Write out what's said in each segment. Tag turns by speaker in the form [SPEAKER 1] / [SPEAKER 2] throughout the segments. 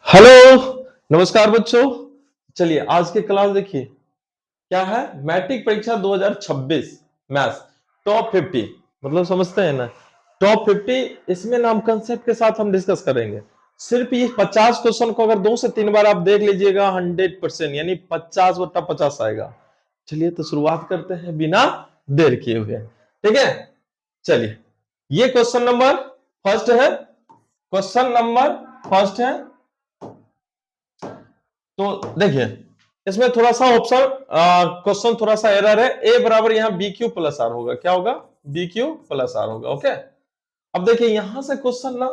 [SPEAKER 1] Hello, नमस्कार बच्चों। चलिए आज के क्लास देखिए क्या है। मैट्रिक परीक्षा 2026 मैथ्स टॉप 50 मतलब समझते हैं ना। टॉप 50 इसमें नाम कंसेप्ट के साथ हम डिस्कस करेंगे। सिर्फ ये 50 क्वेश्चन को अगर 2 से 3 बार आप देख लीजिएगा 100% यानी 50/50 आएगा। चलिए तो शुरुआत करते हैं बिना देर किए हुए, ठीक है। चलिए ये क्वेश्चन नंबर फर्स्ट है। क्वेश्चन नंबर फर्स्ट है। तो देखिए इसमें थोड़ा सा ऑप्शन क्वेश्चन थोड़ा सा एरर है। ए बराबर यहाँ बी क्यू प्लस आर होगा। क्या होगा? बी क्यू प्लस आर होगा। ओके। अब देखिए यहां से क्वेश्चन ना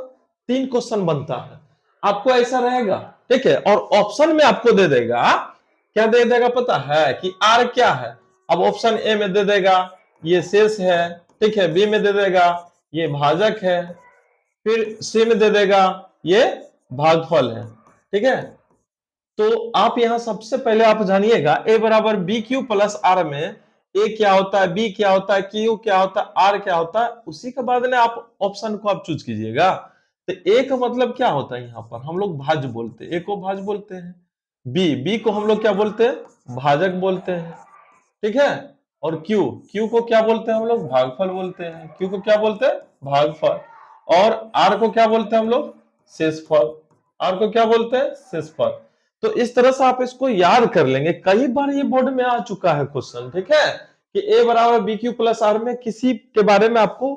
[SPEAKER 1] 3 क्वेश्चन बनता है। आपको ऐसा रहेगा, ठीक है। और ऑप्शन में आपको दे देगा, क्या दे देगा पता है कि आर क्या है। अब ऑप्शन ए में दे देगा ये शेष है, ठीक है। बी में दे देगा ये भाजक है, फिर सी में दे देगा ये भागफल है, ठीक है। तो आप यहां सबसे पहले आप जानिएगा ए बराबर बी क्यू प्लस आर में ए क्या होता है, बी क्या होता है, क्यू क्या होता है, आर क्या होता है। उसी के बाद में आप ऑप्शन को आप चूज कीजिएगा। तो ए का मतलब क्या होता है, यहां पर हम लोग भाज्य बोलते हैं, ए को भाज्य बोलते हैं। बी को हम लोग क्या बोलते हैं, भाजक बोलते हैं, ठीक है। और क्यू को क्या बोलते हैं हम लोग, भागफल बोलते हैं। क्यू को क्या बोलते हैं, भागफल। और आर को क्या बोलते हैं हम लोग, शेषफल। आर को क्या बोलते हैं, शेषफल। तो इस तरह से आप इसको याद कर लेंगे। कई बार ये बोर्ड में आ चुका है क्वेश्चन, ठीक है, कि ए बराबर बी क्यू प्लस आर में किसी के बारे में आपको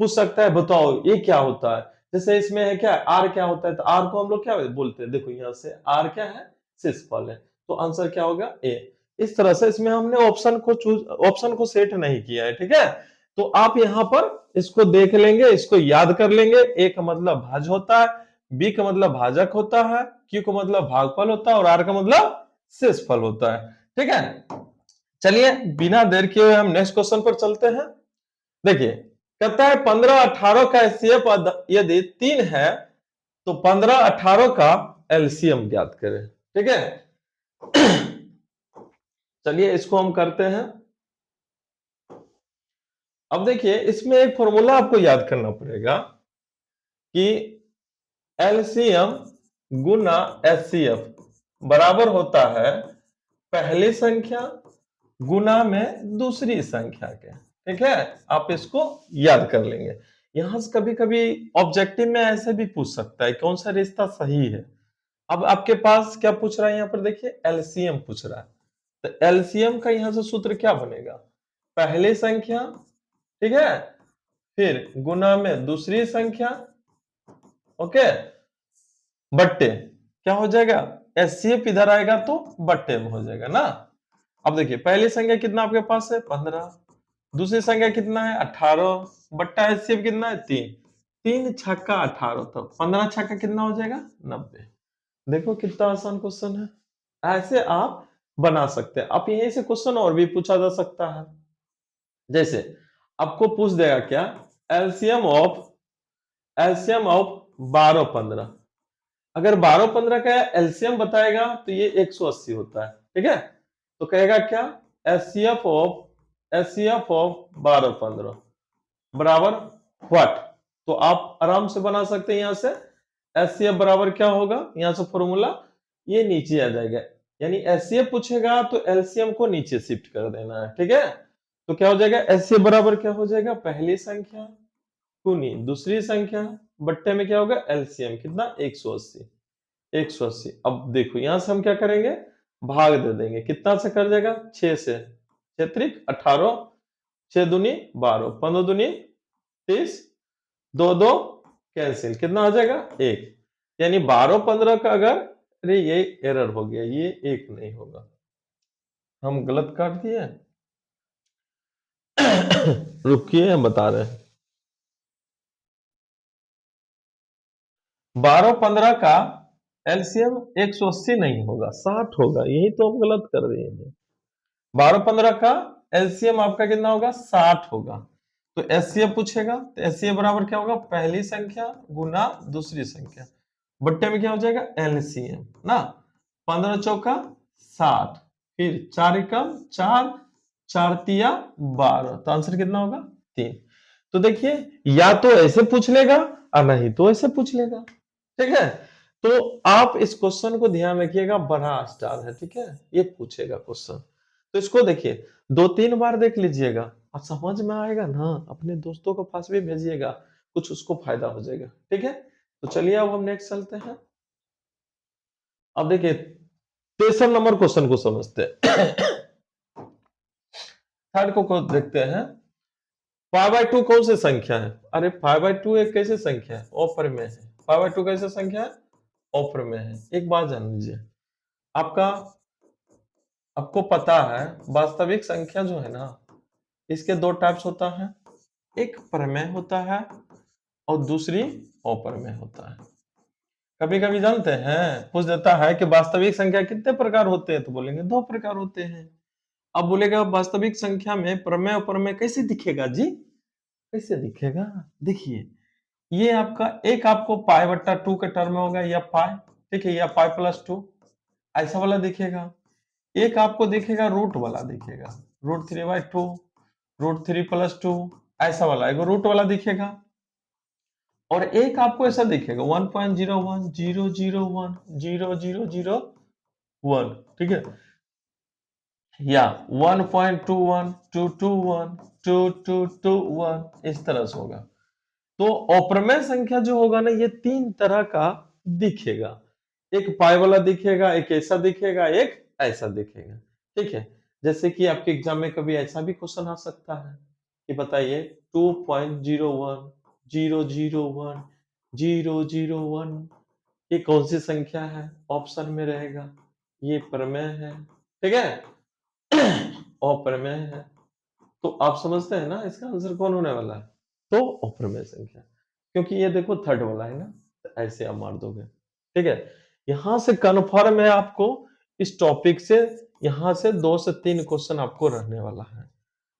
[SPEAKER 1] पूछ सकता है, बताओ ये क्या होता है। जैसे इसमें है क्या, आर क्या होता है, तो आर को हम लोग क्या बोलते हैं, देखो यहां से आर क्या है, शेषफल है। तो आंसर क्या होगा, ए। इस तरह से इसमें हमने ऑप्शन को सेट नहीं किया है, ठीक है। तो आप यहां पर इसको देख लेंगे, इसको याद कर लेंगे। ए का मतलब भाज्य होता है, बी का मतलब भाजक होता है, क्यू का मतलब भागफल होता है और आर का मतलब शेषफल होता है, ठीक है। चलिए बिना देर किए हुए हम नेक्स्ट क्वेश्चन पर चलते हैं। देखिए कहता है 15-18 का एचसीएफ यदि 3 है तो 15-18 का एलसीएम ज्ञात करें, ठीक है। चलिए इसको हम करते हैं। अब देखिए इसमें एक फॉर्मूला आपको याद करना पड़ेगा कि एलसीएम गुना एचसीएफ बराबर होता है पहली संख्या गुना में दूसरी संख्या के, ठीक है। आप इसको याद कर लेंगे। यहां से कभी कभी ऑब्जेक्टिव में ऐसे भी पूछ सकता है कौन सा रिश्ता सही है। अब आपके पास क्या पूछ रहा है, यहां पर देखिए एलसीएम पूछ रहा है। तो एलसीएम का यहां से सूत्र क्या बनेगा, पहली संख्या, ठीक है, फिर गुना में दूसरी संख्या, ओके, बट्टे क्या हो जाएगा, एचसीएफ इधर आएगा तो बट्टे में हो जाएगा ना। अब देखिए पहली संख्या कितना आपके पास है, 15। दूसरी संख्या कितना है, 18। बट्टा एचसीएफ कितना है, 3। 3 छक्का 18, तो 15 छक्का कितना हो जाएगा, 90। देखो कितना आसान क्वेश्चन है। ऐसे आप बना सकते हैं। आप यहीं से क्वेश्चन और भी पूछा जा सकता है। जैसे आपको पूछ देगा क्या, एलसीएम ऑफ 12-15। अगर 12-15 का एलसीएम बताएगा तो ये 180 होता है, ठीक है। तो कहेगा क्या, एचसीएफ ऑफ 12-15 बराबर व्हाट। तो आप आराम से बना सकते हैं। यहां से एचसीएफ बराबर क्या होगा, यहां से फॉर्मूला ये नीचे आ जाएगा। यानी एचसीएफ पूछेगा तो एलसीएम को नीचे शिफ्ट कर देना है, ठीक है। तो क्या हो जाएगा, एचसीएफ बराबर क्या हो जाएगा, पहली संख्या गुनी दूसरी संख्या बट्टे में क्या होगा, एलसीएम कितना, 180। 180। अब देखो यहां से हम क्या करेंगे, भाग दे देंगे। कितना से कर जाएगा, 6 से, 6 त्रिक 18, 6 दूनी 12, 15 दूनी 30, 2 कैंसिल, कितना आ जाएगा, 1। यानी 12-15 का अगर, अरे ये एरर हो गया, ये 1 नहीं होगा, हम गलत काट दिए। रुकिए हम बता रहे हैं। 12-15 का एलसीएम 180 नहीं होगा, 60 होगा। यही तो हम गलत कर दिए हैं। 12-15 का एलसीएम आपका कितना होगा, 60 होगा। तो एचसीएफ पूछेगा तो एचसीएफ बराबर क्या होगा, पहली संख्या गुना दूसरी संख्या बट्टे में क्या हो जाएगा, एलसीएम ना। 15 चौका 60, फिर 4 एकम 4, 4 तिया 12, तो आंसर कितना होगा, 3। तो देखिए या तो ऐसे पूछ लेगा और नहीं तो ऐसे पूछ लेगा, ठीक है। तो आप इस क्वेश्चन को ध्यान रखिएगा, बड़ा स्टार है, ठीक है, ये पूछेगा क्वेश्चन। तो इसको देखिए, 2-3 बार देख लीजिएगा और समझ में आएगा ना, अपने दोस्तों के पास भी भेजिएगा, कुछ उसको फायदा हो जाएगा, ठीक है। तो चलिए अब हम नेक्स्ट चलते हैं। अब देखिए 63 नंबर क्वेश्चन को समझते हैं। थर्ड को देखते हैं। 5/2 कौन सी संख्या है? अरे 5/2 एक कैसे संख्या है? अप्रमेय है। 5/2 कैसे संख्या है? अप्रमेय है। एक बात जान लीजिए, आपका आपको पता है वास्तविक संख्या जो है ना, इसके दो टाइप्स होता है, एक प्रमेय होता है और दूसरी अप्रमेय होता है। कभी कभी जानते हैं पूछ देता है कि वास्तविक संख्या कितने प्रकार होते हैं, तो बोलेंगे 2 प्रकार होते हैं। अब बोलेगा वास्तविक संख्या में प्रमेय अप्रमेय कैसे दिखेगा जी? कैसे दिखेगा? देखिए, ये आपका एक आपको π/2 के टर्म में होगा, या पाई, ठीक है, या π+2 ऐसा वाला दिखेगा। एक आपको दिखेगा रूट वाला दिखेगा, √3/2, √3+2 ऐसा वाला, एक रूट वाला दिखेगा। और एक आपको ऐसा दिखेगा 1.0100100001, ठीक है, या 1.21221221 इस तरह से होगा। तो अप्रमेय संख्या जो होगा ना, ये 3 तरह का दिखेगा। एक पाई वाला दिखेगा, एक ऐसा दिखेगा, एक ऐसा दिखेगा, ठीक है। जैसे कि आपके एग्जाम में कभी ऐसा भी क्वेश्चन आ सकता है कि बताइए 2.01001001 ये कौन सी संख्या है? ऑप्शन में रहेगा, ये प्रमेय है, ठीक है। अप्रमेय है। तो आप समझते हैं ना इसका आंसर कौन होने वाला है? तो अप्रमेय संख्या, क्योंकि ये देखो थर्ड वाला है ना, तो ऐसे आप मार दोगे, ठीक है। यहां से कन्फर्म है आपको, इस टॉपिक से यहां से 2 से 3 क्वेश्चन आपको रहने वाला है।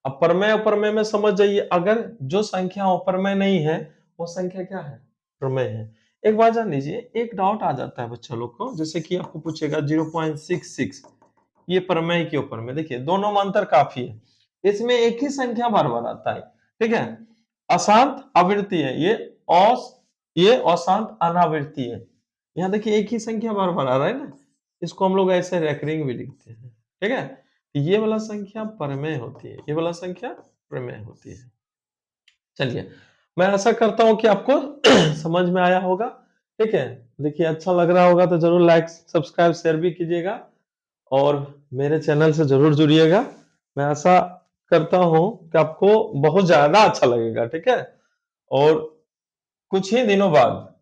[SPEAKER 1] अब प्रमेय अप्रमेय में समझ जाइए, अगर जो संख्या अप्रमेय नहीं है वो संख्या क्या है? प्रमेय है। एक बात जान लीजिए, एक डाउट आ जाता है बच्चा लोग को, जैसे कि आपको पूछेगा 0.66 ये प्रमेय के ऊपर में, देखिए दोनों में अंतर काफी है। इसमें एक ही संख्या बार बार आता है, ठीक है, अशांत आवृत्ति है ये, औस ये अशांत अनावृत्ति है। यहाँ देखिए एक ही संख्या बार बार आ रहा है ना, इसको हम लोग ऐसे रेकरिंग भी लिखते हैं, ठीक है। ये वाला संख्या प्रमेय होती है, ये वाला संख्या प्रमेय होती है। चलिए, मैं आशा करता हूं कि आपको समझ में आया होगा, ठीक है। देखिए अच्छा लग रहा होगा तो जरूर लाइक सब्सक्राइब शेयर भी कीजिएगा और मेरे चैनल से जरूर जुड़िएगा। मैं आशा करता हूं कि आपको बहुत ज्यादा अच्छा लगेगा, ठीक है। और कुछ ही दिनों बाद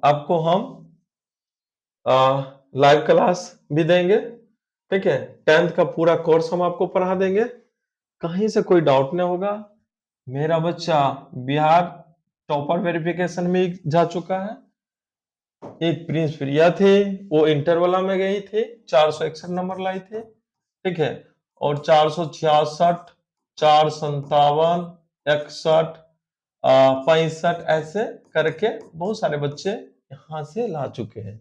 [SPEAKER 1] आपको हम लाइव क्लास भी देंगे, ठीक है। 10th का पूरा कोर्स हम आपको पढ़ा देंगे, कहीं से कोई डाउट नहीं होगा। मेरा बच्चा बिहार टॉपर वेरिफिकेशन में जा चुका है। एक प्रिंस प्रिया थे, वो इंटर वाला में गई थी, 461 नंबर लाई थे, ठीक है। और 466, 457, 61, 65 ऐसे करके बहुत सारे बच्चे यहाँ से ला चुके हैं।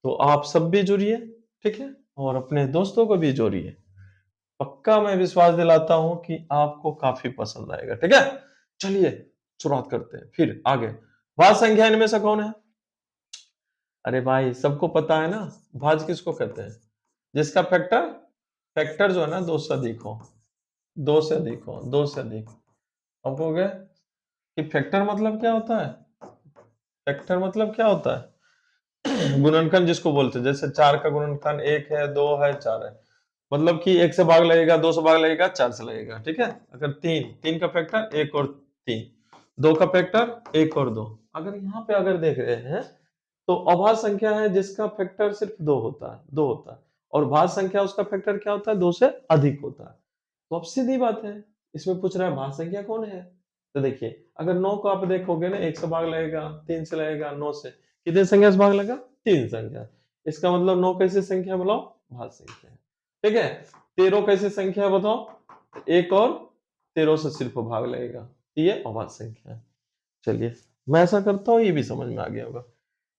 [SPEAKER 1] तो आप सब भी जुड़िए, ठीक है, और अपने दोस्तों को भी जोड़िए। पक्का मैं विश्वास दिलाता हूं कि आपको काफी पसंद आएगा, ठीक है। चलिए शुरुआत करते हैं फिर आगे। भाज्य संख्या इनमें से कौन है? अरे भाई सबको पता है ना, भाज्य किसको कहते हैं? जिसका फैक्टर फैक्टर जो है ना 2 से अधिक हो, 2 से अधिक हो, 2 से अधिक। अब हो गया कि फैक्टर मतलब क्या होता है? फैक्टर मतलब क्या होता है? गुणनखंड जिसको बोलते हैं, जैसे 4 का गुणनखंड 1 है, 2 है, 4 है, मतलब कि 1 से भाग लगेगा, 2 से भाग लगेगा, 4 से लगेगा, ठीक है। अगर 3 का फैक्टर 1 और 3, 2 का फैक्टर 1 और 2। अगर यहाँ पे अगर देख रहे हैं तो अभाज्य संख्या है जिसका फैक्टर सिर्फ 2 होता है, 2 होता है, और भाज्य संख्या उसका फैक्टर क्या होता है? 2 से अधिक होता है। तो अब सीधी बात है, इसमें पूछ रहा है भाज्य संख्या कौन है। तो देखिए अगर 9 को आप देखोगे ना, 1 से भाग लगेगा, 3 से लगेगा, 9 से कितने संख्या से भाग लगा? 3 संख्या। इसका मतलब 9 कैसी संख्या बताओ? भाज्य संख्या है, ठीक है। 13 कैसी संख्या है बताओ? 1 और 13 से सिर्फ भाग लगेगा, ये अभाज्य संख्या है। चलिए मैं ऐसा करता हूँ, ये भी समझ में आ गया होगा,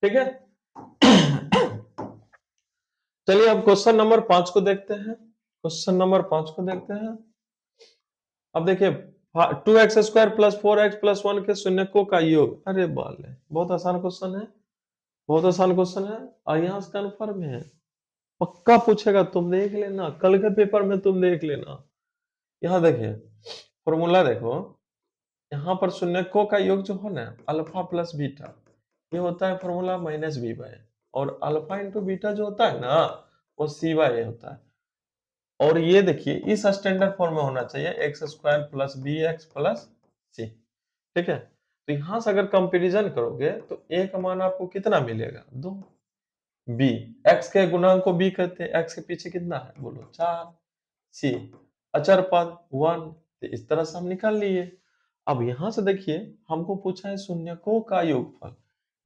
[SPEAKER 1] ठीक है। चलिए अब क्वेश्चन नंबर 5 को देखते हैं। क्वेश्चन नंबर 5 को देखते हैं। अब देखिए 2x² + 4x + 1 के शून्यकों का योग। अरे बाल है, बहुत आसान क्वेश्चन है। बहुत आसान क्वेश्चन है और यहाँ से कन्फर्म है, पक्का पूछेगा, तुम देख लेना, कल के पेपर में तुम देख लेना। यहाँ देखिए फॉर्मूला देखो, यहाँ पर शून्यकों का योग जो है ना अल्फा प्लस बीटा, ये होता है फॉर्मूला माइनस बी बाय, और अल्फा इंटू बीटा जो होता है ना वो सी बाय ए होता है। और ये देखिए इस स्टैंडर्ड फॉर्म में होना चाहिए x square plus b x plus c, ठीक है। तो यहां से अगर कंपैरिजन करोगे तो ए का मान आपको कितना मिलेगा 2, बी एक्स के गुणांक को बी कहते हैं, एक्स के पीछे कितना है बोलो 4, सी अचर पद 1, तो इस तरह से हम निकाल लिए। अब यहां से देखिए हमको पूछा है शून्यकों का योगफल,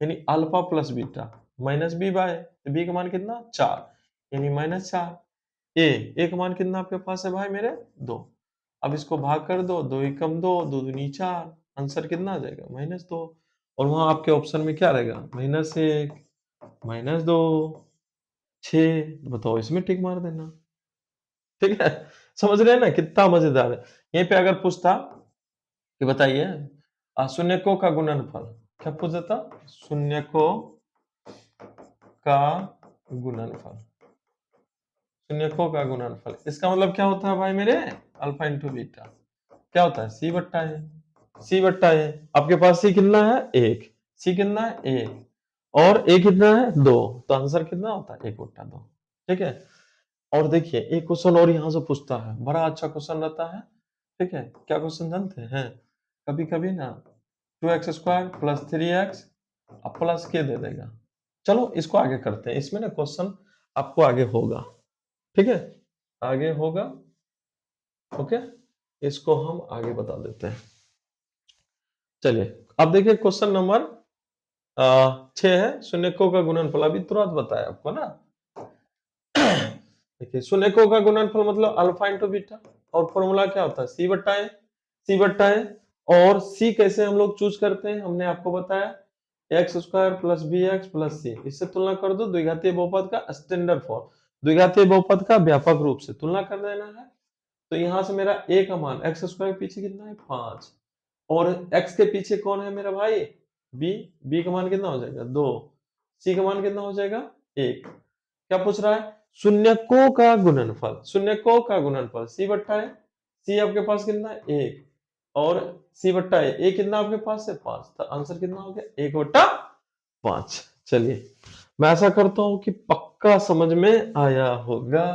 [SPEAKER 1] यानी alpha plus beta minus B by, तो बी का मान कितना 4 यानी -4, ए का मान कितना आपके पास है भाई मेरे 2। अब इसको भाग कर दो, 2 एकम 2, 2 दूनी 4, आंसर कितना आ जाएगा -2। और वहां आपके ऑप्शन में क्या रहेगा -1 -2 6, बताओ इसमें टिक मार देना, ठीक है। समझ रहे हैं ना कितना मजेदार है। यहीं पे अगर पूछता कि बताइए शून्यकों का गुणनफल, क्या पूछ देता, शून्यकों का गुणनफल, शून्यकों का गुणनफल, इसका मतलब क्या होता है भाई मेरे अल्फा इंटू बीटा, क्या होता है सी बट्टा है, सी बट्टा है। आपके पास सी कितना है 1, सी कितना है 1 और ए कितना है 2, तो आंसर कितना होता है 1/2, ठीक है। और देखिए एक क्वेश्चन और यहाँ से पूछता है, बड़ा अच्छा क्वेश्चन रहता है, ठीक है। क्या क्वेश्चन जानते हैं, कभी कभी ना 2x² प्लस 3x प्लस के दे देगा। चलो इसको आगे करते हैं, इसमें ना क्वेश्चन आपको आगे होगा, ठीक है, आगे होगा, ओके। इसको हम आगे बता देते हैं। चलिए अब देखिए क्वेश्चन नंबर 6 है, शून्यकों का गुणनफल, अभी तुरंत बताया आपको ना। देखिए शून्यकों का गुणनफल मतलब अल्फा इंटू बीटा, और फॉर्मूला क्या होता है सी बट्टा है, सी बट्टा है। और सी कैसे हम लोग चूज करते हैं, हमने आपको बताया x² plus b x plus c, इससे तुलना कर दो द्विघातीय बहुपद का स्टैंडर्ड फॉर्म, द्विघातीय बहुपद का व्यापक रूप से तुलना कर देना है। तो यहां से मेरा a का मान x² के पीछे कितना है 5, और x के पीछे कौन है मेरा भाई b, b का मान कितना हो जाएगा 2, c का मान कितना हो जाएगा 1। क्या पूछ रहा है शून्यकों का गुणनफल, शून्यकों का गुणनफल सी बट्टा है, सी आपके पास कितना है 1 और सी बट्टा है ए कितना आपके पास है 5, तो आंसर कितना हो गया 1/5। चलिए मैं ऐसा करता हूं कि पक्का समझ में आया होगा।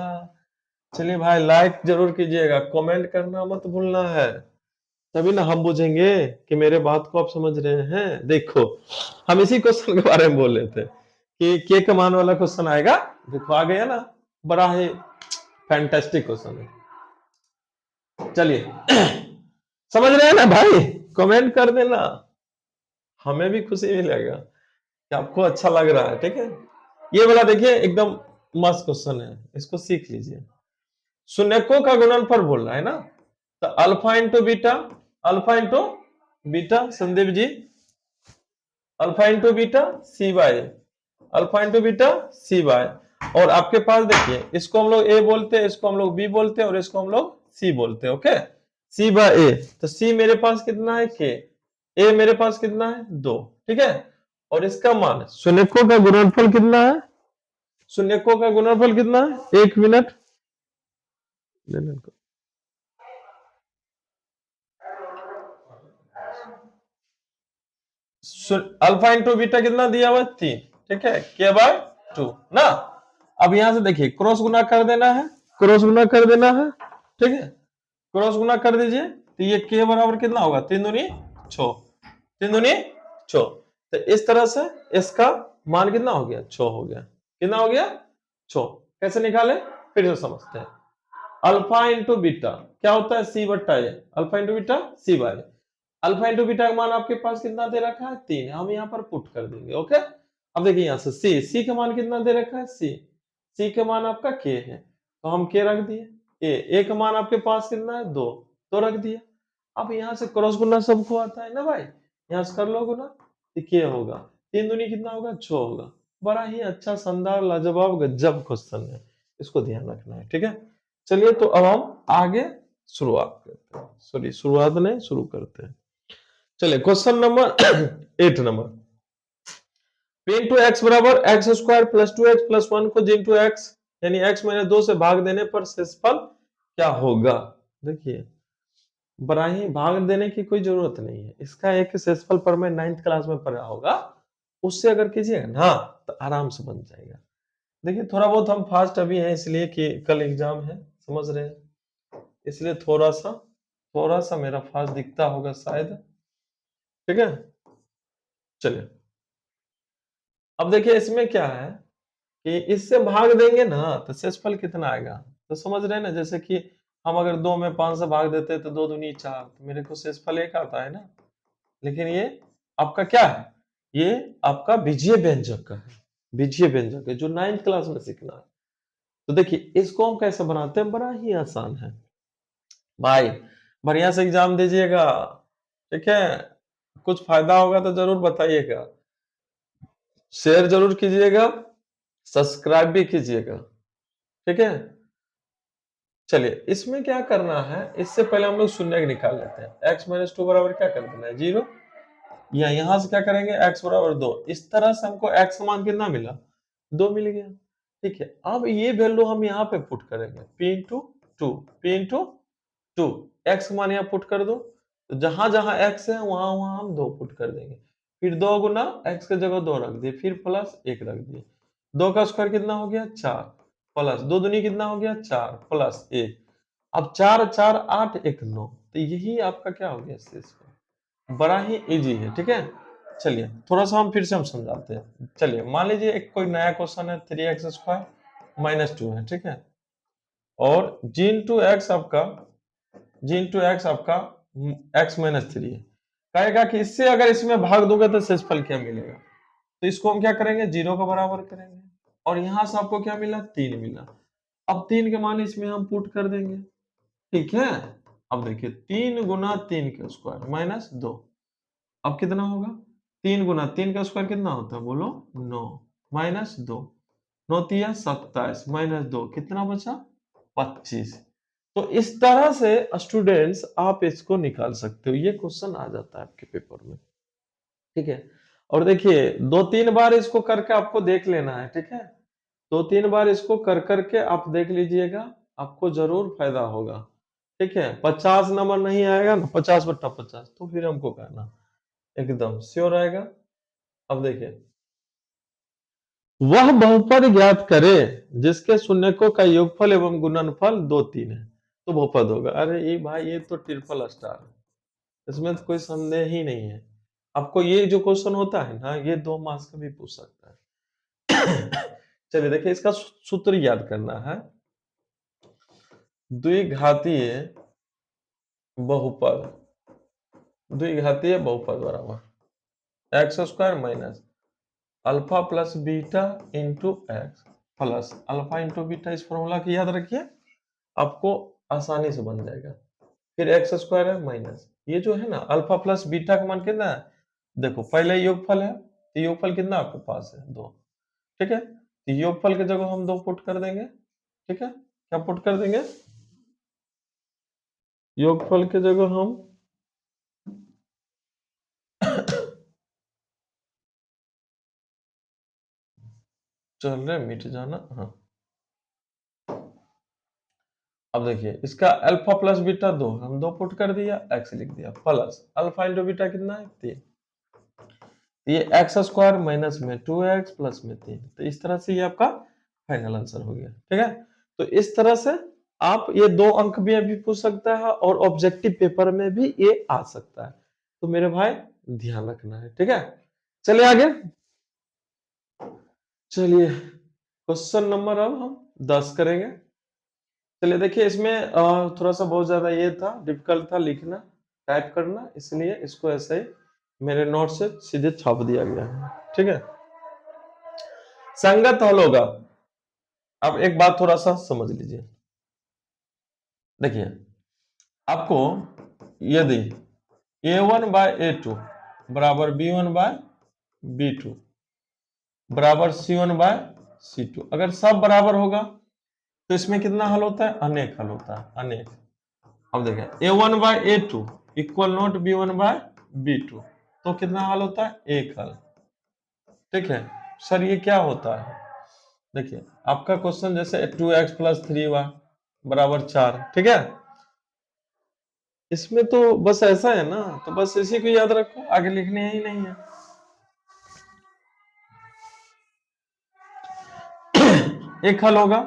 [SPEAKER 1] चलिए भाई लाइक जरूर कीजिएगा, कमेंट करना मत भूलना है, तभी ना हम बुझेंगे कि मेरे बात को आप समझ रहे हैं। देखो हम इसी क्वेश्चन के बारे में बोल रहे थे कि के का मान वाला क्वेश्चन आएगा, देखो आ गया ना, बड़ा ही फैंटास्टिक क्वेश्चन है। चलिए समझ रहे हैं ना भाई, कमेंट कर देना, हमें भी खुशी मिलेगा कि आपको अच्छा लग रहा है, ठीक है। ये वाला देखिए एकदम मस्त क्वेश्चन है, इसको सीख लीजिए। शून्यकों का गुणनफल बोल रहा है ना, तो alpha into beta, alpha into beta Sandeep ji, alpha into beta c by, alpha into beta c by. और आपके पास देखिए इसको हम लोग ए बोलते हैं, इसको हम लोग बी बोलते हैं और इसको हम लोग सी बोलते हैं, ओके। सी बाय ए, तो सी मेरे पास कितना है के, ए मेरे पास कितना है 2, ठीक है। और इसका मान शून्यकों का गुणनफल कितना है, शून्यकों का गुणनफल कितना है, 1 मिनट अल्फा इंटू बीटा कितना दिया हुआ 3, ठीक है, के बाय 2 ना। अब यहां से देखिए क्रॉस गुना कर देना है, क्रॉस गुना कर देना है, ठीक है, क्रॉस गुना कर दीजिए, तो ये के बराबर कितना होगा 3 दूनी 6, 3 दूनी 6। तो इस तरह से इसका मान कितना हो गया 6 हो गया, कितना हो गया 6। कैसे निकाले फिर से समझते हैं। अल्फा इंटू बीटा क्या होता है सी बट्टा ए, alpha into beta c by, alpha into beta का मान आपके पास कितना दे रखा है 3, हम यहाँ पर पुट कर देंगे, ओके। अब देखिए यहाँ से सी, सी का मान कितना दे रखा है सी, सी का मान आपका के है, तो हम के रख दिए, ए का मान आपके पास कितना है 2, तो रख दिया। अब यहाँ से क्रॉस गुना सबको आता है ना भाई, यहाँ से कर लो गुना, तो के होगा 3 दूनी कितना होगा 6 होगा। बड़ा ही अच्छा शानदार लाजवाब गजब क्वेश्चन है, इसको ध्यान रखना है, ठीक है। चलिए तो अब हम आगे शुरुआत करते हैं, सॉरी शुरुआत नहीं शुरू करते हैं। चलिए question number 8 number, p into x बराबर x square plus 2x plus 1 को जी इंटू एक्स, यानी x माइनस 2 से भाग देने पर शेषफल क्या होगा। देखिए बड़ा ही भाग देने की कोई जरूरत नहीं है, इसका एक शेषफल पर मैं 9th क्लास में पढ़ा होगा, उससे अगर कीजिएगा ना तो आराम से बन जाएगा। देखिए थोड़ा बहुत हम फास्ट अभी हैं इसलिए कि कल एग्जाम है, समझ रहे हैं, इसलिए थोड़ा सा मेरा फास्ट दिखता होगा शायद। ठीक है, चलिए अब देखिए इसमें क्या है कि इससे भाग देंगे ना तो शेषफल कितना आएगा, तो समझ रहे हैं ना, जैसे कि हम अगर 2 में 5 से भाग देते तो 2 दूनी 4, तो मेरे को शेषफल 1 आता है ना। लेकिन ये आपका क्या है, ये आपका बीजीय व्यंजक का है, बीजीय व्यंजक है जो 9th क्लास में सीखना है। तो देखिए इसको हम कैसे बनाते हैं, बड़ा ही आसान है भाई, बढ़िया से एग्जाम दीजिएगा। ठीक है, कुछ फायदा होगा तो जरूर बताइएगा, शेयर जरूर कीजिएगा, सब्सक्राइब भी कीजिएगा। ठीक है, चलिए इसमें क्या करना है, इससे पहले हम लोग शून्य निकाल लेते हैं। x माइनस 2 बराबर क्या कर देना है, 0, या यहां से क्या करेंगे x बराबर 2, इस तरह से हमको x का मान कितना मिला, 2 मिल गया। ठीक है, अब ये वैल्यू हम यहाँ पे पुट करेंगे, p into two, p into two, x मान यहाँ पुट कर दो, तो जहां जहां x है वहां वहां हम 2 पुट कर देंगे, फिर 2 गुना x की जगह 2 रख दिए, फिर प्लस 1 रख दिए, 2 का स्क्वायर कितना हो गया 4, प्लस 2 दूनी कितना हो गया 4 प्लस 1, अब 4 4 8 1 9, तो यही आपका क्या हो गया शेषफल। बड़ा ही इजी है। ठीक है, चलिए थोड़ा सा हम फिर से हम समझाते हैं। चलिए मान लीजिए एक कोई नया क्वेश्चन है, 3x स्क्वायर माइनस 2 है। ठीक है, और जी इंटू एक्स आपका x माइनस 3 है, कहेगा कि इससे अगर इसमें भाग दोगे तो शेषफल क्या मिलेगा, तो इसको हम क्या करेंगे, 0 का बराबर करेंगे, और यहां से आपको क्या मिला 3 मिला, अब 3 के मान इसमें हम पुट कर देंगे। ठीक है, अब देखिए 3 गुना 3 का स्क्वायर माइनस 2, अब कितना होगा, 3 गुना 3 का स्क्वायर कितना होता है बोलो 9, माइनस 2, 9 तिया 27 माइनस 2 कितना बचा 25। तो इस तरह से स्टूडेंट्स आप इसको निकाल सकते हो, ये क्वेश्चन आ जाता है आपके पेपर में। ठीक है, और देखिए 2-3 बार इसको करके आपको देख लेना है। ठीक है, 2-3 बार इसको कर करके आप देख लीजिएगा, आपको जरूर फायदा होगा। ठीक है, 50 नंबर नहीं आएगा ना, 50/50, तो फिर हमको कहना एकदम श्योर आएगा। अब देखिए, वह बहुपद ज्ञात करे जिसके शून्यकों का योगफल एवं गुणनफल 2-3 है, तो बहुपद होगा। अरे ये भाई ये तो ट्रिपल स्टार है, इसमें तो कोई संदेह ही नहीं है। आपको ये जो क्वेश्चन होता है ना, ये 2 मार्क्स का भी पूछ सकता है। चलिए देखिए इसका सूत्र याद करना है, द्विघातीय बहुपद, द्विघातीय बहुपद बराबर x square minus alpha plus beta into x plus alpha into beta. इस फॉर्मूला की याद रखिए, आपको आसानी से बन जाएगा। फिर एक्स स्क्वायर है माइनस ये जो है ना अल्फा प्लस बीटा का मान कितना है, देखो पहले योगफल है, तो योगफल कितना आपके पास है 2। ठीक है, तो योगफल की जगह हम 2 पुट कर देंगे। ठीक है, क्या पुट कर देंगे, योगफल की जगह हम चल रहे मिट जाना, हाँ। अब देखिए इसका अल्फा प्लस बीटा 2, हम 2 पुट कर दिया, एक्स लिख दिया, प्लस अल्फा इंटू बीटा कितना है 3, ये एक्स स्क्वायर माइनस में 2x प्लस में 3, तो इस तरह से ये आपका फाइनल आंसर हो गया। ठीक है, तो इस तरह से आप ये 2 अंक भी अभी पूछ सकता है और ऑब्जेक्टिव पेपर में भी ये आ सकता है, तो मेरे भाई ध्यान रखना है। ठीक है, चलिए आगे, चलिए क्वेश्चन नंबर अब हम 10 करेंगे। चलिए देखिए इसमें थोड़ा सा बहुत ज्यादा ये था, डिफिकल्ट था लिखना टाइप करना, इसलिए इसको ऐसे ही मेरे नोट से सीधे छाप दिया गया है। ठीक है, संगत हल होगा। अब एक बात थोड़ा सा समझ लीजिए, देखिए आपको यदि a1/a2 बराबर b1/b2 बराबर c1/c2, अगर सब बराबर होगा तो इसमें कितना हल होता है, अनेक हल होता है, अनेक। अब देखिए a1/a2 इक्वल नॉट b1/b2, तो कितना हल होता है, एक हल। ठीक है सर ये क्या होता है? देखिए आपका क्वेश्चन जैसे 2x प्लस 3y बराबर 4, ठीक है, इसमें तो बस ऐसा है ना, तो बस इसी को याद रखो, आगे लिखने ही नहीं है। एक हल होगा।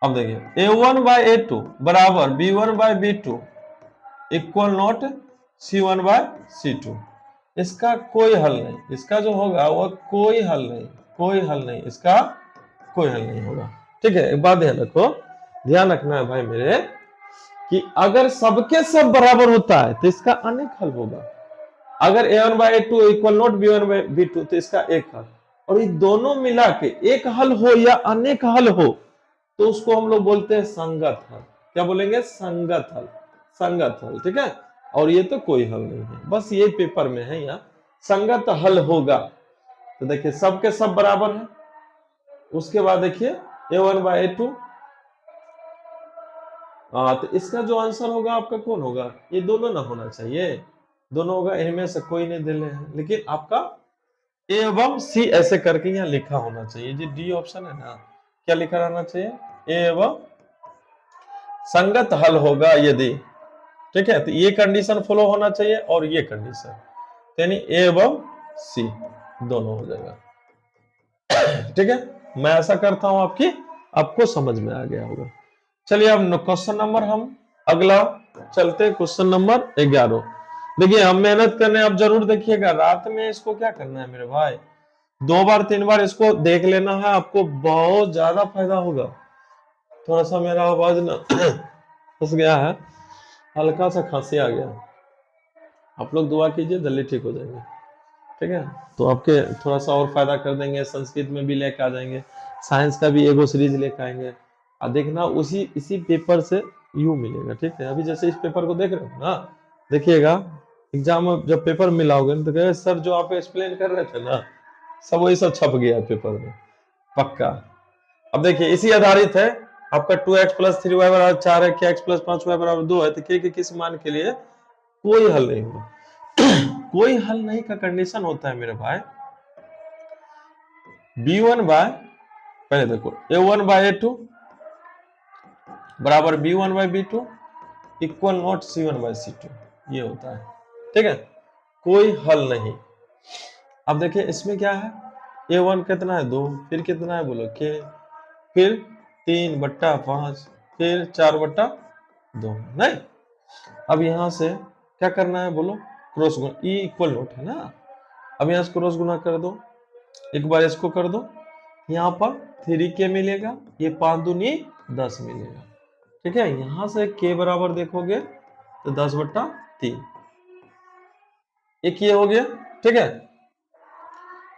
[SPEAKER 1] अब देखिए a1/a2 बराबर b1/b2 इक्वल नॉट c1/c2। इसका कोई हल नहीं, इसका जो होगा वो कोई हल नहीं, कोई हल नहीं, इसका कोई हल नहीं होगा। ठीक है, एक बात ध्यान रखो, ध्यान रखना है भाई मेरे, कि अगर सबके सब बराबर होता है तो इसका अनेक हल होगा। अगर a1/a2 इक्वल नॉट b1/b2 तो इसका एक हल, और ये दोनों मिला के एक हल हो या अनेक हल हो तो उसको हम लोग बोलते हैं संगत हल। क्या बोलेंगे? संगत हल, संगत हल। ठीक है, और ये तो कोई हल नहीं है, बस ये पेपर में है, यहाँ संगत हल होगा। तो देखिए सबके सब बराबर है, उसके बाद देखिए a1/a2, तो इसका जो आंसर होगा आपका कौन होगा? ये दोनों ना होना चाहिए, दोनों होगा, इनमें से कोई नहीं दिले हैं, लेकिन आपका ए एवं सी ऐसे करके यहाँ लिखा होना चाहिए। जी डी ऑप्शन है ना, क्या लिखा रहना चाहिए? ए एवं संगत हल होगा यदि, ठीक है, तो ये कंडीशन फॉलो होना चाहिए और ये कंडीशन, यानी ए एवं सी दोनों हो जाएगा। ठीक है, मैं ऐसा करता हूं आपको समझ में आ गया होगा। चलिए अब क्वेश्चन नंबर हम अगला चलते, क्वेश्चन नंबर 11। देखिए हम मेहनत करने, आप जरूर देखिएगा, रात में इसको क्या करना है मेरे भाई, 2 बार 3 बार इसको देख लेना है, आपको बहुत ज्यादा फायदा होगा। थोड़ा सा मेरा आवाज ना फंस गया है, हल्का सा खांसी आ गया, आप लोग दुआ कीजिए जल्दी ठीक हो जाएंगे। ठीक है, तो आपके थोड़ा सा और फायदा कर देंगे, संस्कृत में भी लेकर आ जाएंगे, साइंस का भी एगो सीरीज लेकर आएंगे, और देखना उसी इसी पेपर से यू मिलेगा। ठीक है, अभी जैसे इस पेपर को देख रहे हो ना, देखिएगा एग्जाम में जब पेपर मिलाओगे तो कहे सर जो आप एक्सप्लेन कर रहे थे ना, सब वही सब छप गया पेपर में, पक्का। अब देखिए इसी आधारित है आपका 2x प्लस 3y बराबर 4 है, क्या x प्लस 5y बराबर 2 है, तो के किस मान के लिए कोई हल नहीं होगा। कोई हल नहीं का कंडीशन होता है मेरे भाई, b1 बाय, पहले देखो a1/a2 बराबर b1/b2 इक्वल नॉट c1/c2, ये होता है। ठीक है, कोई हल नहीं। अब देखिए इसमें क्या है, a1 कितना है 2, फिर कितना है बोलो k, फिर 3/5, फिर 4/2, नहीं। अब यहां से क्या करना है बोलो, क्रॉस गुना, ई इक्वल नोट है ना, अब यहां से क्रॉस गुना कर दो, एक बार इसको कर दो, यहाँ पर 3k मिलेगा, ये 5 दूनी 10 मिलेगा। ठीक है, यहां से k बराबर देखोगे तो 10/3, एक ये हो गया। ठीक है,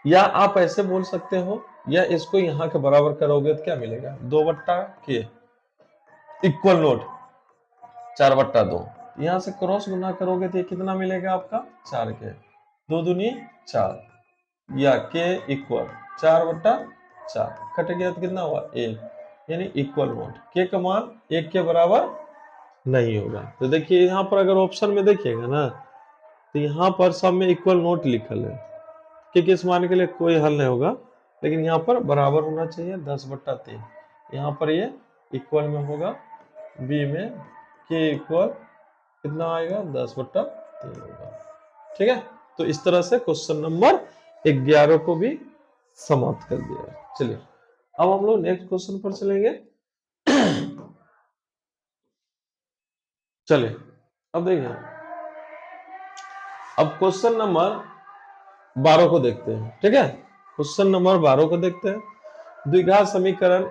[SPEAKER 1] या आप ऐसे बोल सकते हो, या इसको यहाँ के बराबर करोगे तो क्या मिलेगा, 2/k इक्वल नोट 4/2, यहां से क्रॉस गुना करोगे तो ये कितना मिलेगा आपका 4k, 2 दूनी 4, या k इक्वल 4/4, कट गया तो कितना हुआ 1, यानी इक्वल नोट k का मान 1 के बराबर नहीं होगा। तो देखिए यहाँ पर अगर ऑप्शन में देखिएगा ना, तो यहाँ पर सब में इक्वल नोट लिखल है, कि किस मान के लिए कोई हल नहीं होगा, लेकिन यहाँ पर बराबर होना चाहिए 10/3, यहाँ पर ये इक्वल में होगा, बी में k इक्वल कितना आएगा 10/3 होगा। ठीक है, तो इस तरह से क्वेश्चन नंबर 11 को भी समाप्त कर दिया। चलिए अब हम लोग नेक्स्ट क्वेश्चन पर चलेंगे। चलिए अब देखिए, अब क्वेश्चन नंबर 12 को देखते हैं। ठीक है, क्वेश्चन नंबर 12 को देखते हैं, द्विघात समीकरण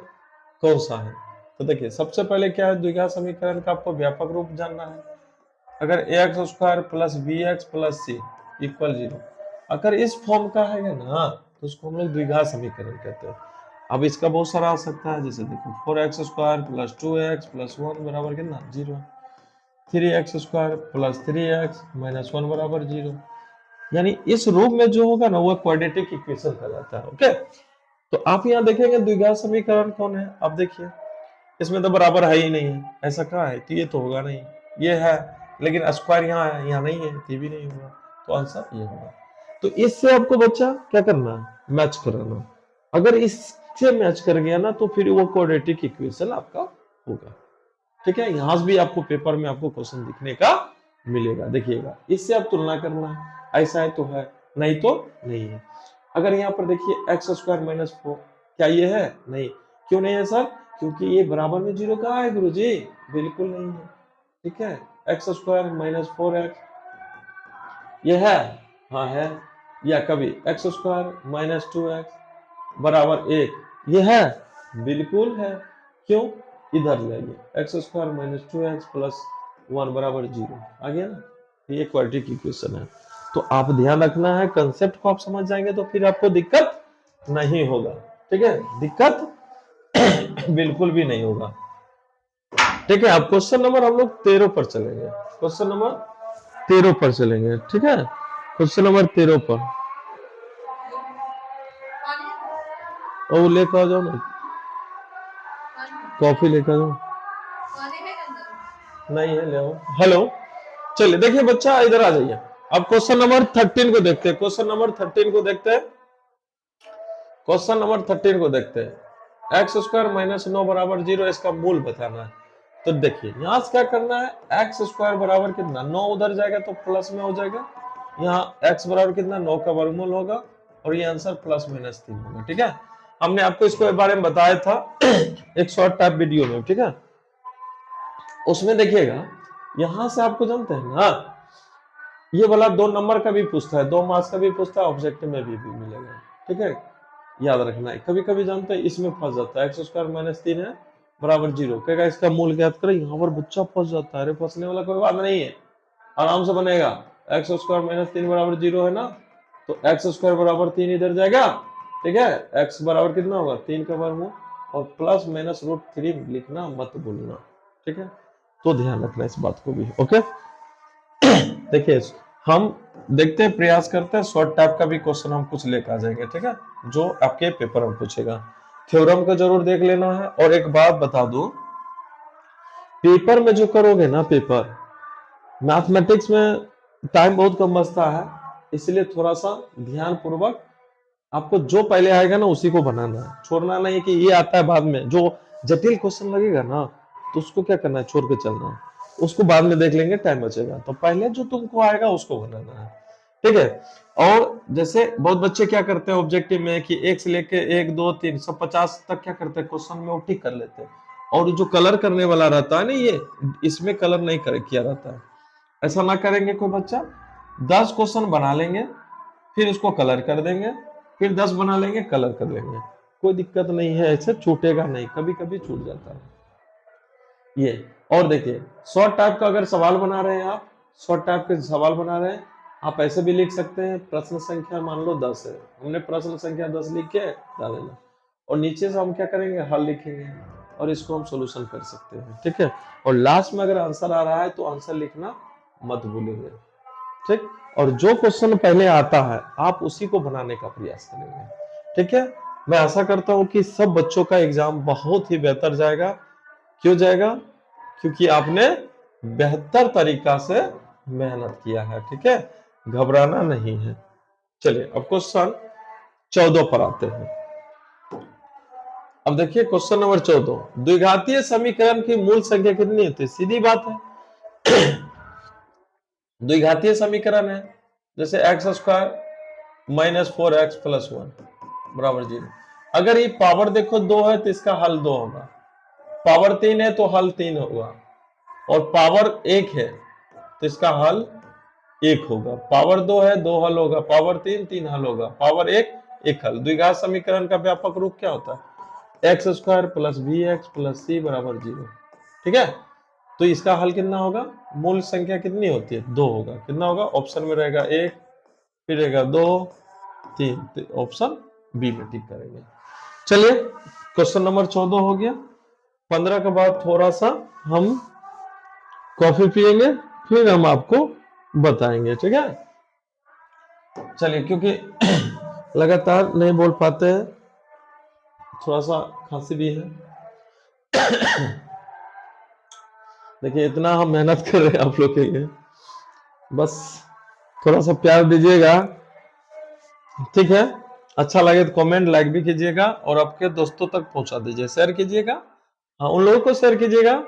[SPEAKER 1] कौन सा है। तो देखिए सबसे पहले क्या है, द्विघात समीकरण का आपको व्यापक रूप जानना है। अगर ax² प्लस bx प्लस सी इक्वल 0, अगर इस फॉर्म का है ना तो उसको हम लोग द्विघात समीकरण कहते हैं। अब इसका बहुत सारा आ सकता है, जैसे देखो 4x² प्लस 2x प्लस 1 बराबर कितना 0, 3x² प्लस 3x माइनस 1 बराबर 0, यानी इस रूप में जो होगा ना वो क्वाड्रेटिक इक्वेशन कहलाता है। ओके, तो आप यहाँ देखेंगे द्विघात समीकरण कौन है, अब देखिए इसमें तो बराबर है ही नहीं है, ऐसा कहा है तो ये तो होगा नहीं, ये है लेकिन स्क्वायर यहाँ है, यहाँ नहीं है, ये भी नहीं होगा, तो आंसर ये होगा। तो इससे आपको बच्चा क्या करना है, मैच कराना। अगर इससे मैच कर गया ना तो फिर वो क्वाड्रेटिक इक्वेशन आपका होगा। ठीक है, यहां से भी आपको पेपर में आपको क्वेश्चन दिखने का मिलेगा। देखिएगा, इससे आप तुलना करना है, ऐसा है तो है, नहीं तो नहीं है। अगर यहाँ पर देखिए एक्स स्क्वायर माइनस 4, क्या ये है? नहीं। क्यों नहीं है सर? क्योंकि ये बराबर में 0 कहाँ है गुरुजी? बिल्कुल नहीं है। ठीक है, एक्स स्क्वायर माइनस 4x ये है? हाँ है। या कभी एक्स स्क्वायर माइनस 2x बराबर 1 ये है? बिल्कुल है। क्यों? इधर लाइए, x square minus 2x plus 1 बराबर 0 आ गया ना। ये क्वाड्रेटिक इक्वेशन है। तो आप ध्यान रखना है, कंसेप्ट को आप समझ जाएंगे तो फिर आपको दिक्कत नहीं होगा। ठीक है, दिक्कत बिल्कुल भी नहीं होगा। ठीक है, अब क्वेश्चन नंबर हम लोग 13 पर चलेंगे। क्वेश्चन नंबर 13 पर चलेंगे। ठीक है, क्वेश्चन नंबर 13 पर और लेकर आ जाओ ना, कॉफी लेकर आ जाओ। नहीं है, ले आओ। हेलो, चलिए देखिए बच्चा, इधर आ जाइए। अब क्वेश्चन नंबर 13 को देखते हैं। क्वेश्चन नंबर 13 को देखते हैं। क्वेश्चन नंबर 13 को देखते हैं। एक्स स्क्वायर माइनस 9 बराबर 0, इसका मूल बताना है। तो देखिए यहां से क्या करना है, एक्स स्क्वायर बराबर कितना, 9 उधर जाएगा तो प्लस में हो जाएगा। यहाँ एक्स बराबर कितना, 9 का वर्गमूल होगा, और ये आंसर प्लस माइनस 3 होगा। ठीक है, हमने आपको इसके बारे में बताया था एक शॉर्ट टाइप वीडियो में। ठीक है, उसमें देखिएगा, यहां से आपको जानते हैं ना, ये वाला 2 नंबर का भी पूछता है, 2 मार्क्स का भी पूछता है, ऑब्जेक्टिव में भी मिलेगा। ठीक है, याद रखना है। कभी कभी जानते हैं इसमें फंस जाता है, एक्स स्क्वायर माइनस 3 है बराबर 0, कहेगा इसका मूल ज्ञात करें, यहाँ पर बच्चा फंस जाता है। अरे फंसने वाला कोई बात नहीं है, आराम से बनेगा। एक्स स्क्वायर माइनस 3 बराबर 0 है ना, तो एक्स स्क्वायर बराबर 3 इधर जाएगा। ठीक है, एक्स बराबर कितना होगा, 3 का वर्गमूल, और प्लस माइनस √3 लिखना मत भूलना। ठीक है, तो ध्यान रखना इस बात को भी। ओके, देखिए हम देखते हैं, प्रयास करते हैं, शॉर्ट टाइप का भी क्वेश्चन हम कुछ लेकर आ जाएंगे। ठीक है, जो आपके पेपर में पूछेगा। थ्योरम को जरूर देख लेना है। और एक बात बता दूं, पेपर में जो करोगे ना, पेपर मैथमेटिक्स में टाइम बहुत कम बचता है, इसलिए थोड़ा सा ध्यान पूर्वक आपको जो पहले आएगा ना उसी को बनाना है, छोड़ना नहीं कि ये आता है बाद में। जो जटिल क्वेश्चन लगेगा ना तो उसको क्या करना है, छोड़ के चलना है, उसको बाद में देख लेंगे, टाइम बचेगा। तो पहले जो तुमको आएगा उसको बनाना है। ठीक है, और जैसे बहुत बच्चे क्या करते हैं ऑब्जेक्टिव में कि 1 से लेके 1 2 3 सब 50 तक क्या करते हैं क्वेश्चन में, वो टिक कर लेते हैं। और जो कलर करने वाला रहता है ना, ये इसमें कलर नहीं कर किया रहता है। ऐसा ना करेंगे कोई बच्चा, 10 क्वेश्चन बना लेंगे, फिर उसको कलर कर देंगे, फिर 10 बना लेंगे, कलर कर लेंगे, कोई दिक्कत नहीं है, ऐसे छूटेगा नहीं, कभी कभी छूट जाता है ये। और देखिए, शॉर्ट टाइप का अगर सवाल बना रहे हैं आप, शॉर्ट टाइप के सवाल बना रहे हैं, आप ऐसे भी लिख सकते हैं, प्रश्न संख्या मान लो 10 है, हमने प्रश्न संख्या 10 लिख के डाल देना, और नीचे से हम क्या करेंगे, हल लिखेंगे, और इसको हम सोल्यूशन कर सकते हैं। ठीक है, और लास्ट में अगर आंसर आ रहा है तो आंसर लिखना मत भूलेंगे। ठीक, और जो क्वेश्चन पहले आता है आप उसी को बनाने का प्रयास करेंगे। ठीक है, मैं आशा करता हूं कि सब बच्चों का एग्जाम बहुत ही बेहतर जाएगा। क्यों जाएगा? क्योंकि आपने बेहतर तरीका से मेहनत किया है। ठीक है, घबराना नहीं है। चलिए अब क्वेश्चन 14 पर आते हैं। अब देखिए क्वेश्चन नंबर 14, द्विघातीय समीकरण की मूल संख्या कितनी होती है? सीधी बात है, द्विघातीय समीकरण है, जैसे x square minus 4x plus 1 बराबर 0। अगर ये पावर देखो 2 है तो इसका हल 2 होगा, पावर 3 है तो हल 3 होगा, और पावर 1 है तो इसका हल 1 होगा, पावर 2 है 2 हल होगा, पावर 3 3 हल होगा, पावर 1 1 हल। द्विघात समीकरण का व्यापक रूप क्या होता है? X square plus b x plus c बराबर 0। ठीक है, तो इसका हल कितना होगा? मूल संख्या कितनी होती है? 2 होगा। कितना होगा? ऑप्शन में रहेगा 1, फिर रहेगा 2 3, तो ऑप्शन बी में टिक करेंगे। चलिए क्वेश्चन नंबर 14 हो गया। 15 के बाद थोड़ा सा हम कॉफी पिएंगे, फिर हम आपको बताएंगे। ठीक है, चलिए, क्योंकि लगातार नहीं बोल पाते हैं, थोड़ा सा खांसी भी है। देखिए इतना हम मेहनत कर रहे हैं आप लोग के लिए, बस थोड़ा सा प्यार दीजिएगा, ठीक है, अच्छा लगे तो कमेंट लाइक भी कीजिएगा और आपके दोस्तों तक पहुंचा दीजिए, शेयर कीजिएगा। हाँ, उन लोगों को शेयर कीजिएगा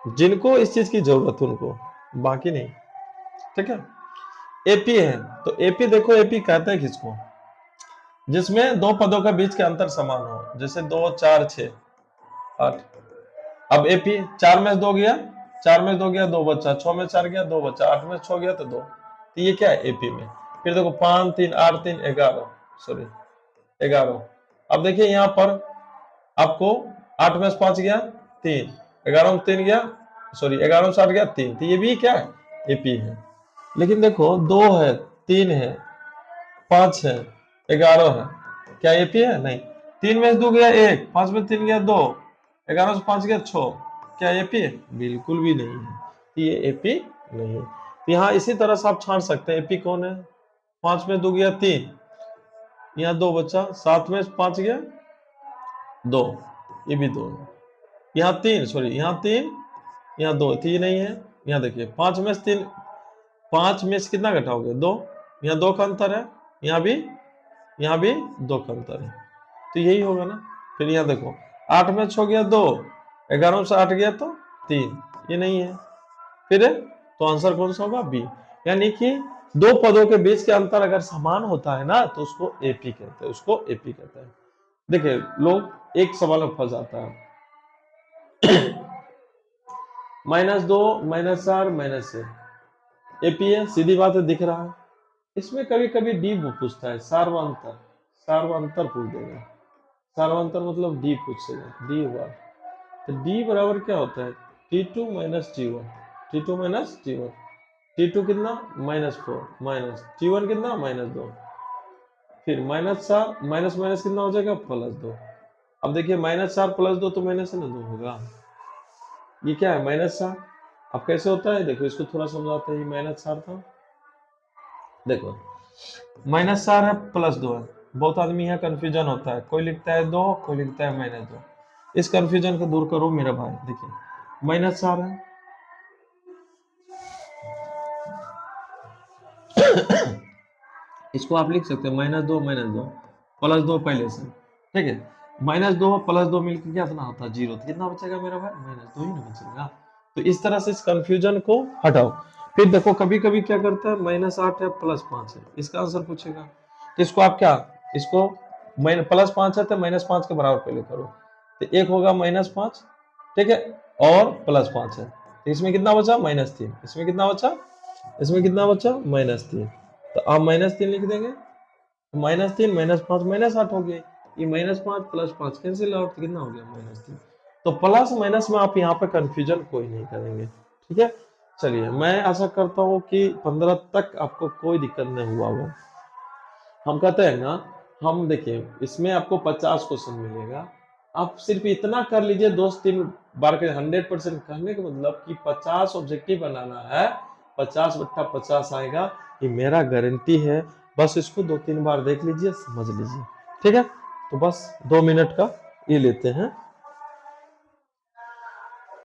[SPEAKER 1] जिनको इस चीज की जरूरत है, उनको, बाकी नहीं। ठीक है, एपी है तो एपी देखो, एपी कहते हैं किसको, जिसमें दो पदों के बीच के अंतर समान हो, जैसे 2 4 6 8। अब एपी 4 में से 2 गया, 4 में से 2 गया 2 बच्चा, 6 में 4 गया 2 बच्चा, 8 में 6 गया तो 2। तो ये क्या है एपी में। फिर देखो 5 3 8 3 11, सॉरी 11। अब देखिए यहाँ पर आपको 8 में से 5 गया 3, 11 में 3 गया, सॉरी 11 में से 8 गया 3, तो ये भी क्या है एपी है। लेकिन देखो 2 है, 3 है, 5 है, 11 है, क्या एपी है? नहीं। 3 में से 2 गया 1, 5 में 3 गया 2, 11 से 5 गया 6, क्या एपी है? बिल्कुल भी नहीं है, ये एपी नहीं है। तो यहाँ इसी तरह से आप छांट सकते हैं एपी कौन है। 5 में 2 गया 3, यहाँ 2 बच्चा, 7 में 5 गया 2, ये भी 2 है। यहाँ 3, सॉरी यहाँ 3, यहाँ 2, तो ये नहीं है। यहाँ देखिए 5 में से 3, 5 में से कितना घटाओगे 2, यहाँ 2 का अंतर है, यहाँ भी 2 का अंतर है, तो यही होगा ना। फिर यहाँ देखो 8 में 6 गया 2, 11 से 8 गया तो 3, ये नहीं है। फिर तो आंसर कौन सा होगा? बी। यानी कि दो पदों के बीच के अंतर अगर समान होता है ना तो उसको एपी कहते हैं, उसको एपी कहते हैं। देखिए लोग एक सवाल में फंस जाता है, -2 -4 -6 एपी है, सीधी बात है, दिख रहा है। इसमें कभी कभी डी पूछता है, सार्वंतर, सार्वंतर पूछ देगा। सार्वंतर मतलब डी पूछेगा, डी हुआ तो डी बराबर क्या होता है? T2 - T1, T2 - T1, T2 कितना? -4, माइनस T1 कितना? -2, फिर -4 माइनस माइनस कितना हो जाएगा? +2। अब देखिए -4 +2 तो माइनस है ना, 2 होगा। ये क्या है? -4। अब कैसे होता है देखो, इसको थोड़ा समझाते हैं। -4 था, देखो -4 है, +2 है। बहुत आदमी यहाँ कंफ्यूजन होता है, कोई लिखता है 2, कोई लिखता है -2। इस कंफ्यूजन को दूर करो मेरा भाई। देखिए -4 है, इसको आप लिख सकते हैं -2 -2 +2 पहले से। ठीक है, -2 +2 मिलकर क्या इतना होता है? 0। तो कितना बचेगा मेरा भाई? -2 ही ना बचेगा। तो इस तरह से इस कंफ्यूजन को हटाओ। फिर देखो कभी कभी क्या करता है, -8 है +5 है, इसका आंसर पूछेगा। तो इसको आप क्या, इसको +5 है तो -5 के बराबर पहले करो, तो एक होगा -5, ठीक है, और +5 है, तो इसमें कितना बचा? -3। इसमें कितना बचा? इसमें कितना बचा? -3। तो आप -3 लिख देंगे, -3 -5 -8 हो गया। ये -5 +5 कैंसिल आउट, तो कितना हो गया? -3। तो प्लस माइनस में आप यहाँ पे कंफ्यूजन कोई नहीं करेंगे। ठीक है, चलिए मैं आशा करता हूँ कि 15 तक आपको कोई दिक्कत नहीं हुआ होगा। हम कहते हैं ना, हम देखिए इसमें आपको 50 क्वेश्चन मिलेगा, आप सिर्फ इतना कर लीजिए 2-3 बार के 100% करने का मतलब कि 50 ऑब्जेक्टिव बनाना है, 50/50 आएगा, ये मेरा गारंटी है। बस इसको 2-3 बार देख लीजिए, समझ लीजिए। ठीक है, तो बस 2 मिनट का ये लेते हैं।